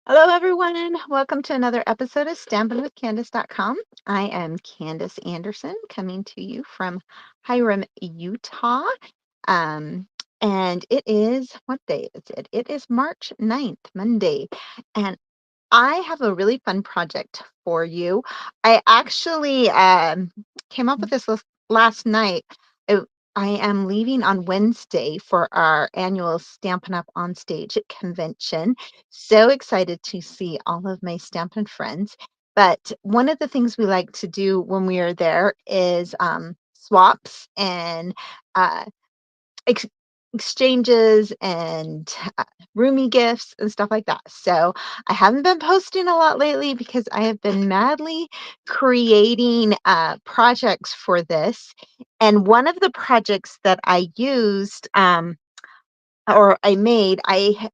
Hello, everyone. Welcome to another episode of Stampin'withCandace.com. I am Candace Anderson coming to you from Hiram, Utah. Um, and it is, what day is it? It is March 9th, Monday. And I have a really fun project for you. I actually came up with this last night. I, I am leaving on Wednesday for our annual Stampin' Up! On Stage convention. So excited to see all of my Stampin' friends. But one of the things we like to do when we are there is swaps and uh, ex- exchanges and roomy gifts and stuff like that. So I haven't been posting a lot lately because I have been madly creating projects for this. And one of the projects that I used, or I made,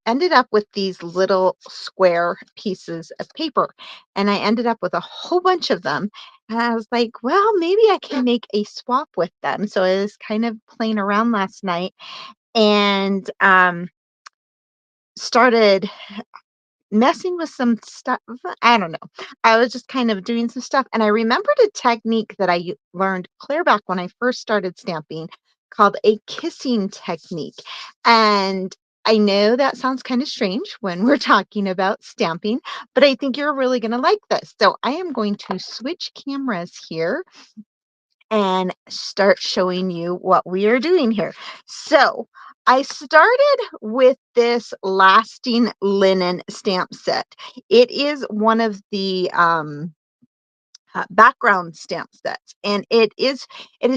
ended up with these little square pieces of paper, and I ended up with a whole bunch of them. And I was like, well, maybe I can make a swap with them. So I was kind of playing around last night and started messing with some stuff. I don't know. I was just kind of doing some stuff. And I remembered a technique that learned clear back when I first started stamping called a kissing technique. And I know that sounds kind of strange when we're talking about stamping, but I think you're really going to like this. So I am going to switch cameras here and start showing you what we are doing here. So I started with this lasting linen stamp set. It is one of the background stamp sets, and it is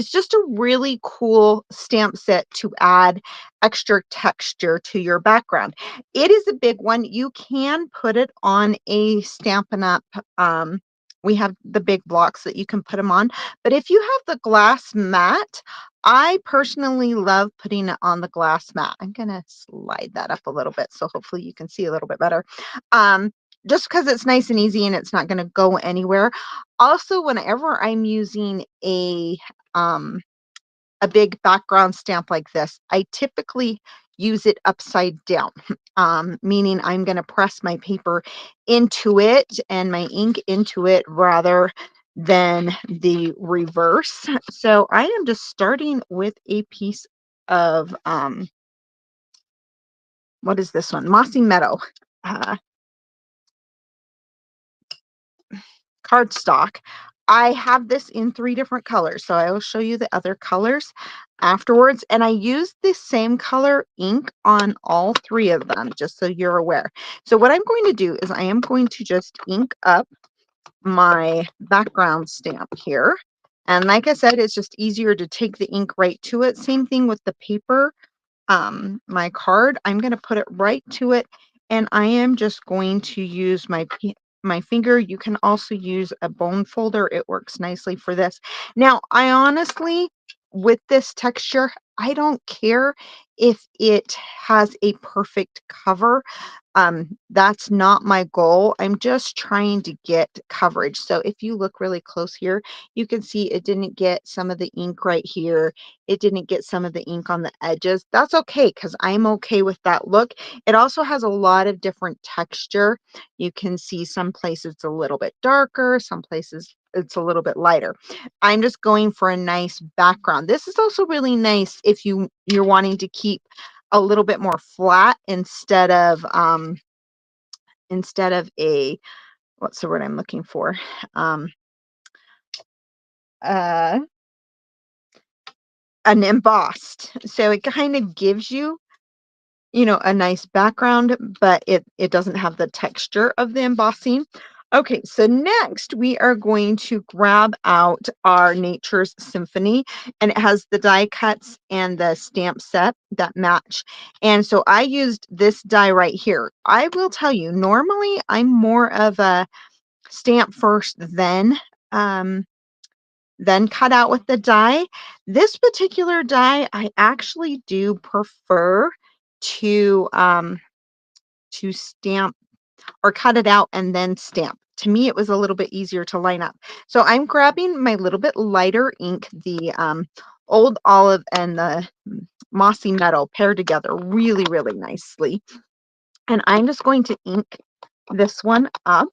just a really cool stamp set to add extra texture to your background. It is a big one. You can put it on a Stampin' Up. We have the big blocks that you can put them on, but if you have the glass mat, I personally love putting it on the glass mat. I'm gonna slide that up a little bit so hopefully you can see a little bit better. um, just because it's nice and easy and it's not going to go anywhere. Also, whenever I'm using um, a big background stamp like this, I typically use it upside down, meaning I'm going to press my paper into it and my ink into it rather than the reverse. So I am just starting with a piece of, what is this one? Mossy Meadow. Uh, cardstock. I have this in 3 different colors, so I will show you the other colors afterwards, and I use the same color ink on all 3 of them, just so you're aware. So what I'm going to do is I am going to just ink up my background stamp here, and like I said, it's just easier to take the ink right to it. Same thing with the paper, my card. I'm gonna put it right to it, and I am just going to use my finger. You can also use a bone folder. It works nicely for this. Now, I honestly, with this texture, I don't care if it has a perfect cover. That's not my goal. I'm just trying to get coverage. So if you look really close here, you can see it didn't get some of the ink right here. It didn't get some of the ink on the edges. That's okay because I'm okay with that look. It also has a lot of different texture. You can see some places it's a little bit darker, some places it's a little bit lighter. I'm just going for a nice background. This is also really nice if you're wanting to keep a little bit more flat instead of a, what's the word I'm looking for? Um, uh, an embossed. So it kind of gives you, a nice background, but it doesn't have the texture of the embossing. Okay, so next we are going to grab out our Nature's Symphony, and it has the die cuts and the stamp set that match. And so I used this die right here. I will tell you, normally I'm more of a stamp first, then cut out with the die. This particular die, I actually do prefer to stamp or cut it out and then stamp. To me, it was a little bit easier to line up. So I'm grabbing my little bit lighter ink, the Old Olive and the Mossy Meadow paired together really, really nicely. And I'm just going to ink this one up.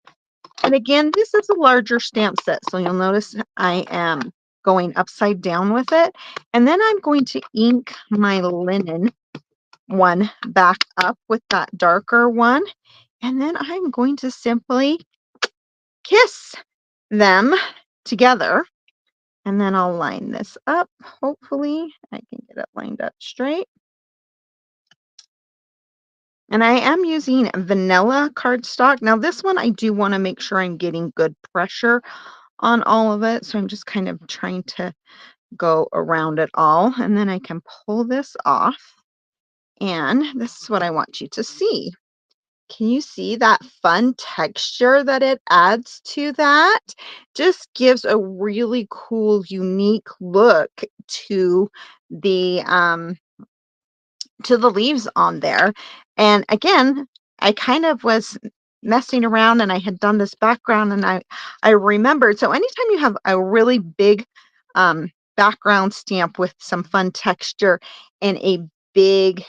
And again, this is a larger stamp set, so you'll notice I am going upside down with it. And then I'm going to ink my linen one back up with that darker one. And then I'm going to simply kiss them together. And then I'll line this up. Hopefully I can get it lined up straight. And I am using vanilla cardstock. Now this one, I do want to make sure I'm getting good pressure on all of it. So I'm just kind of trying to go around it all. And then I can pull this off. And this is what I want you to see. Can you see that fun texture that it adds to that? Just gives a really cool, unique look to the leaves on there. And again, I kind of was messing around and I had done this background and I remembered. So anytime you have a really big background stamp with some fun texture and a big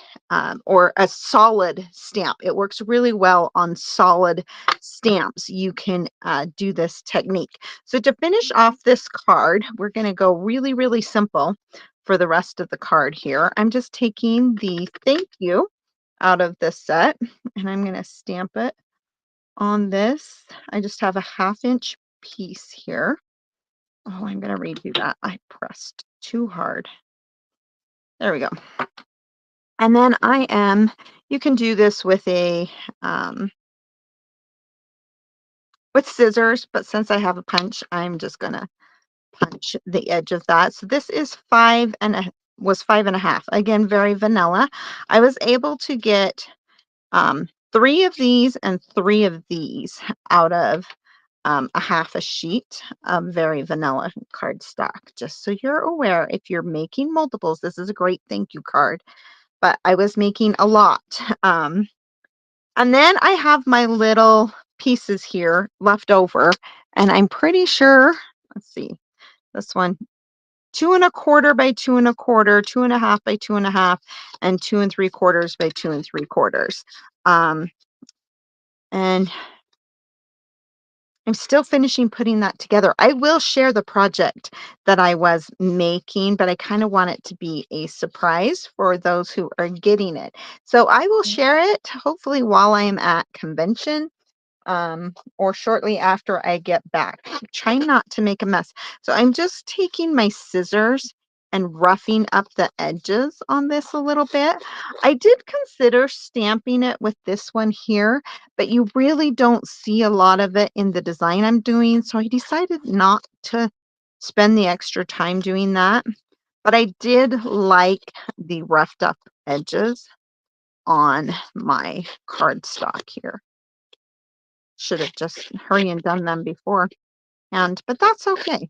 or a solid stamp, it works really well on solid stamps. You can do this technique. So to finish off this card, we're going to go really, really simple for the rest of the card here. I'm just taking the thank you out of this set and I'm going to stamp it on this. I just have a 1/2 inch piece here. Oh, I'm going to redo that. I pressed too hard. There we go. And then you can do this with with scissors, but since I have a punch, I'm just going to punch the edge of that. So this is 5.5. Again, very vanilla. I was able to get 3 of these and 3 of these out of a 1/2 a sheet of very vanilla cardstock. Just so you're aware, if you're making multiples, this is a great thank you card. But I was making a lot. And then I have my little pieces here left over, and I'm pretty sure, let's see, this one 2 1/4 by 2 1/4, 2 1/2 by 2 1/2, and 2 3/4 by 2 3/4. And I'm still finishing putting that together. I will share the project that I was making, but I kind of want it to be a surprise for those who are getting it. So I will share it hopefully while I am at convention or shortly after I get back. Try not to make a mess. So I'm just taking my scissors and roughing up the edges on this a little bit. I did consider stamping it with this one here, but you really don't see a lot of it in the design I'm doing. So I decided not to spend the extra time doing that. But I did like the roughed up edges on my cardstock here. Should have just hurry and done them before. But that's okay.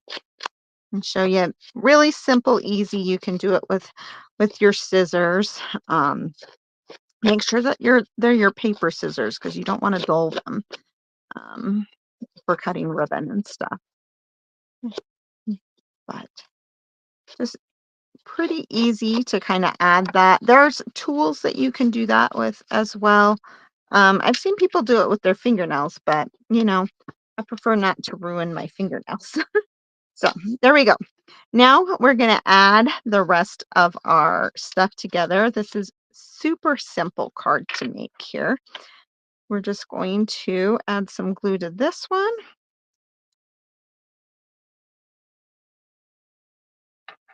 And show you really simple, easy. You can do it with your scissors. Make sure that they're your paper scissors because you don't want to dull them um, for cutting ribbon and stuff. But just pretty easy to kind of add that. There's tools that you can do that with as well. I've seen people do it with their fingernails, but I prefer not to ruin my fingernails. So there we go. Now we're going to add the rest of our stuff together. This is super simple card to make here. We're just going to add some glue to this one.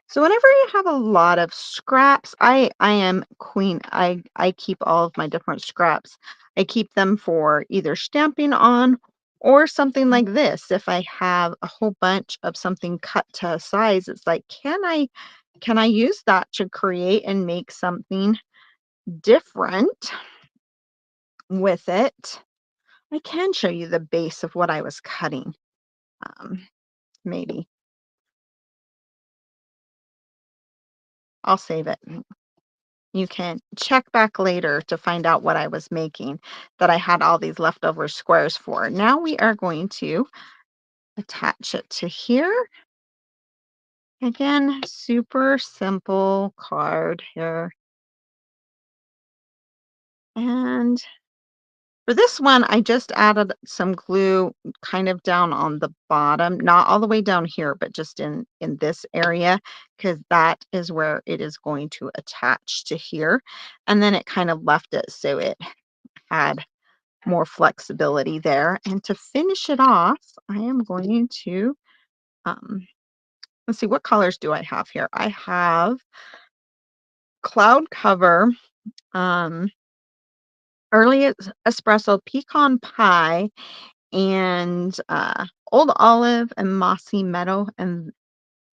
So whenever you have a lot of scraps, I am queen. I keep all of my different scraps. I keep them for either stamping on or something like this. If I have a whole bunch of something cut to a size, it's like, can I use that to create and make something different with it? I can show you the base of what I was cutting. Maybe I'll save it. You can check back later to find out what I was making that I had all these leftover squares for. Now we are going to attach it to here. Again, super simple card here. And For this one, I just added some glue kind of down on the bottom, not all the way down here, but just in this area, because that is where it is going to attach to here. And then it kind of left it so it had more flexibility there. And to finish it off, I am going to, um, let's see, what colors do I have here? I have Cloud Cover, um, Espresso Pecan Pie, and Old Olive and Mossy Meadow and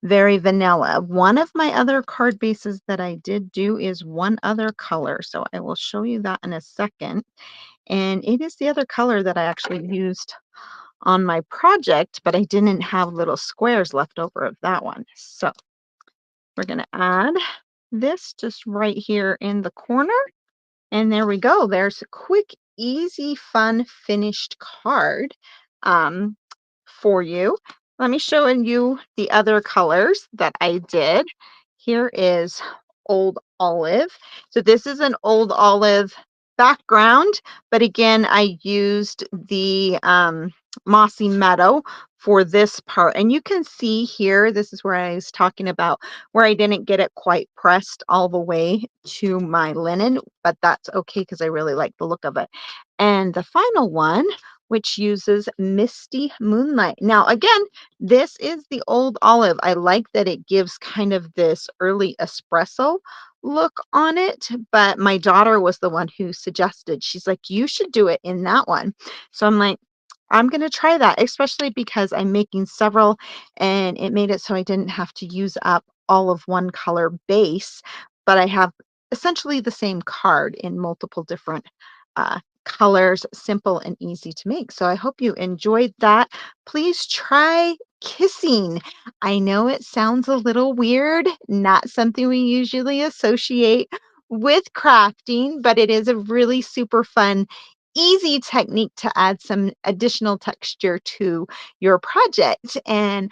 Very Vanilla. One of my other card bases that I did do is one other color, so I will show you that in a second. And it is the other color that I actually used on my project, but I didn't have little squares left over of that one. So we're going to add this just right here in the corner. And there we go. There's a quick, easy, fun, finished card um, for you. Let me show you the other colors that I did. Here is Old Olive. So this is an Old Olive background, but again, I used the Mossy Meadow for this part. And you can see here, this is where I was talking about where I didn't get it quite pressed all the way to my linen, but that's okay because I really like the look of it. And the final one, which uses Misty Moonlight. Now, again, this is the Old Olive. I like that it gives kind of this early espresso look on it, but my daughter was the one who suggested, she's like, you should do it in that one. So I'm like, I'm going to try that, especially because I'm making several and it made it so I didn't have to use up all of one color base, but I have essentially the same card in multiple different colors, simple and easy to make. So I hope you enjoyed that. Please try kissing. I know it sounds a little weird, not something we usually associate with crafting, but it is a really super fun, easy technique to add some additional texture to your project. And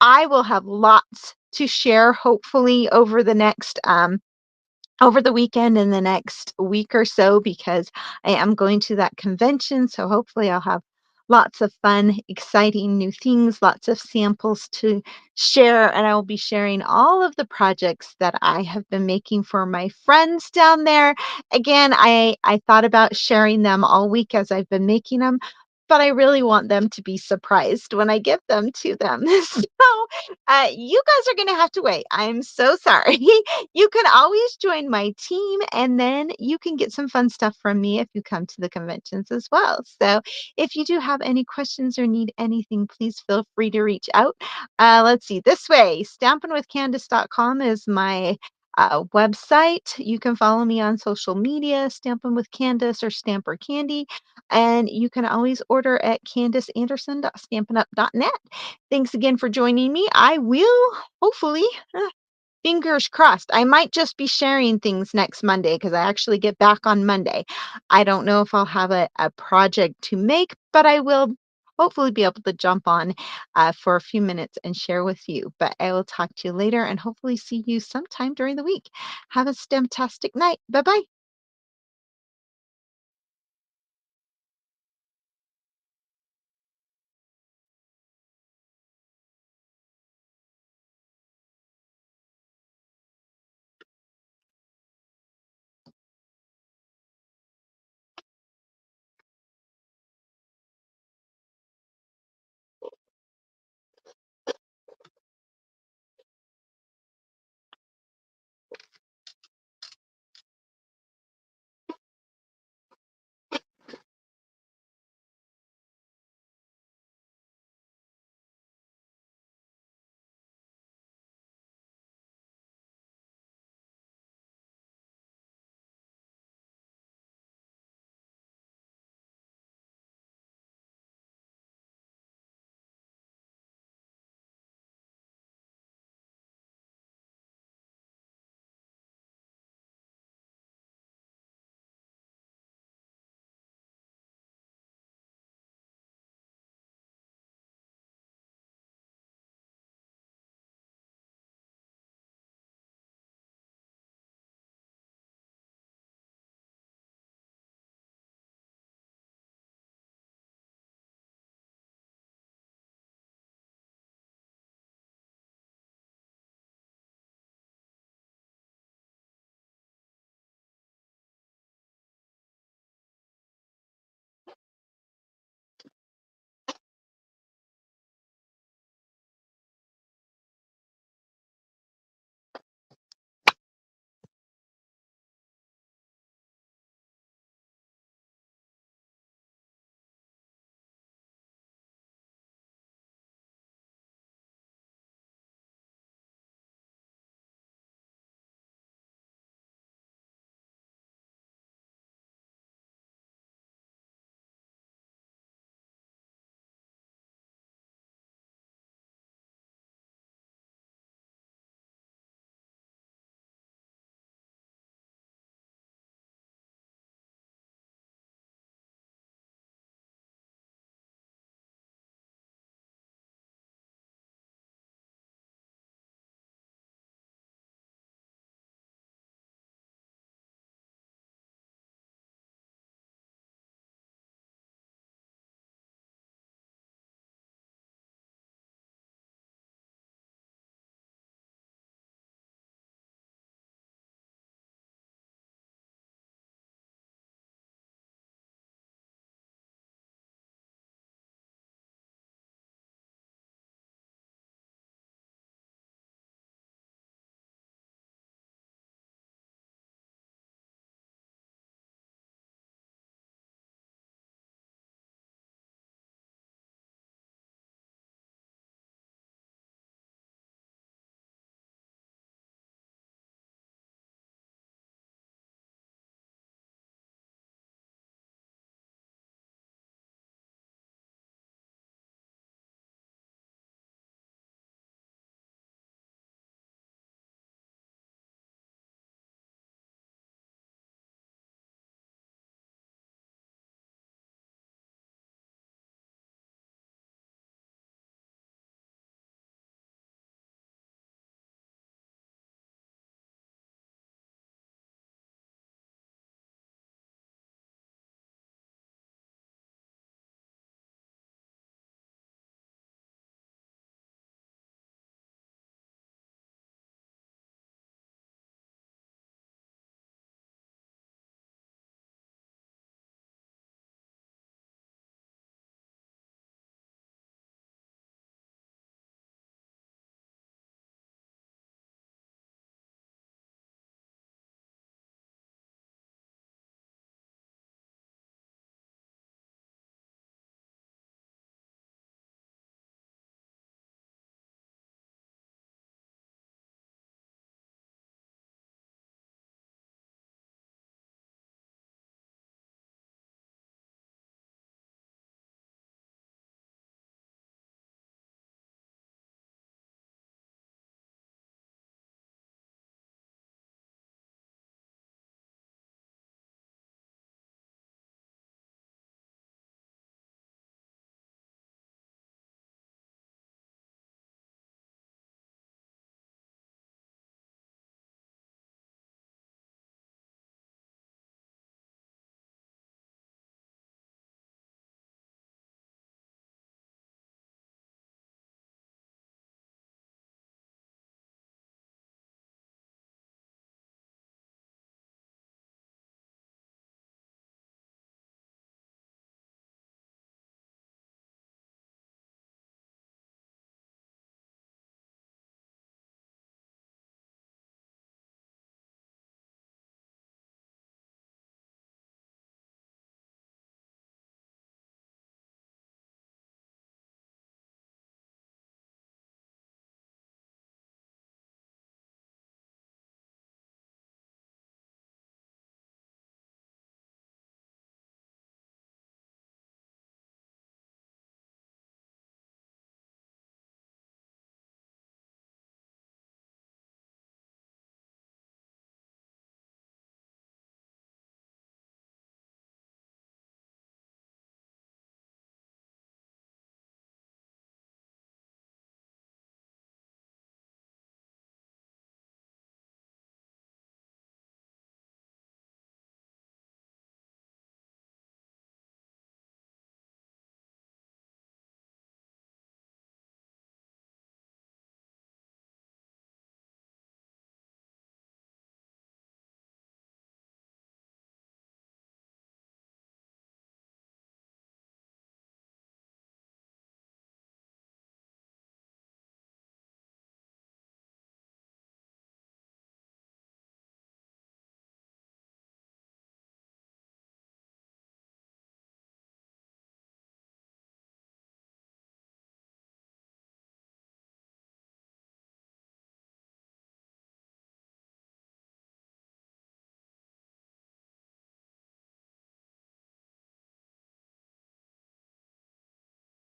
I will have lots to share hopefully over the weekend in the next week or so because I am going to that convention. So hopefully I'll have lots of fun, exciting new things, lots of samples to share. And I will be sharing all of the projects that I have been making for my friends down there. Again, I thought about sharing them all week as I've been making them. But I really want them to be surprised when I give them to them. So you guys are going to have to wait. I'm so sorry. You can always join my team and then you can get some fun stuff from me if you come to the conventions as well. So if you do have any questions or need anything, please feel free to reach out. Let's see, this way, stampinwithcandace.com is my website. You can follow me on social media, Stampin' with Candace or Stamper Candy. And you can always order at candaceanderson.stampinup.net. Thanks again for joining me. I will hopefully fingers crossed. I might just be sharing things next Monday because I actually get back on Monday. I don't know if I'll have a project to make, but I will hopefully be able to jump on for a few minutes and share with you. But I will talk to you later and hopefully see you sometime during the week. Have a STEMtastic night. Bye bye.